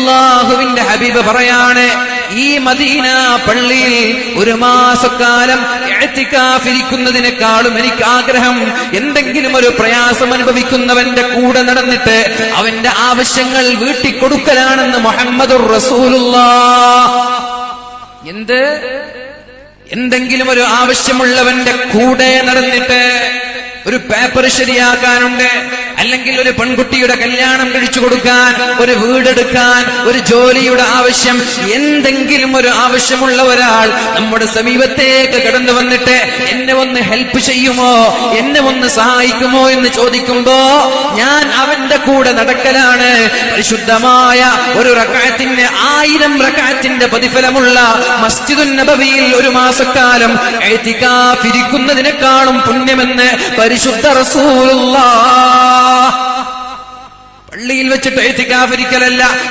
അള്ളാഹുവിന്റെ ഹബീബ് പറയാണ്, ഈ മദീന പള്ളിയിൽ ഒരു മാസക്കാലം ഇഅ്തികാഫിരിക്കുന്നതിനേക്കാളും എനിക്ക് ആഗ്രഹം എന്തെങ്കിലും ഒരു പ്രയാസം അനുഭവിക്കുന്നവന്റെ കൂടെ നടന്നിട്ട് അവന്റെ ആവശ്യങ്ങൾ വീട്ടിക്കൊടുക്കലാണെന്ന് മുഹമ്മദുർ റസൂലുള്ളാഹ്. എന്തെങ്കിലും ഒരു ആവശ്യമുള്ളവന്റെ കൂടെ നടന്നിട്ട്, ഒരു പേപ്പർ ശരിയാക്കാനുണ്ട്, അല്ലെങ്കിൽ ഒരു പെൺകുട്ടിയുടെ കല്യാണം കഴിച്ചു കൊടുക്കാൻ, ഒരു വീടെടുക്കാൻ, ഒരു ജോലിയുടെ ആവശ്യം, എന്തെങ്കിലും ഒരു ആവശ്യമുള്ള ഒരാൾ നമ്മുടെ സമീപത്തേക്ക് കടന്നു വന്നിട്ട് എന്നെ ഒന്ന് ഹെൽപ്പ് ചെയ്യുമോ, എന്നെ ഒന്ന് സഹായിക്കുമോ എന്ന് ചോദിക്കുമ്പോ ഞാൻ അവന്റെ കൂടെ നടക്കലാണ് പരിശുദ്ധമായ ഒരു റക്അത്തിന് 1000 റക്അത്തിന്റെ പ്രതിഫലമുള്ള മസ്ജിദുൻ നബവിയിൽ ഒരു മാസക്കാലം ഇഅ്തികാഫിരിക്കുന്നതിനേക്കാളും പുണ്യമെന്ന് പരിശുദ്ധ റസൂലുള്ളാഹ്. പള്ളിയിൽ വെച്ചിട്ട് ഇഅ്തികാഫിരിക്കലല്ല,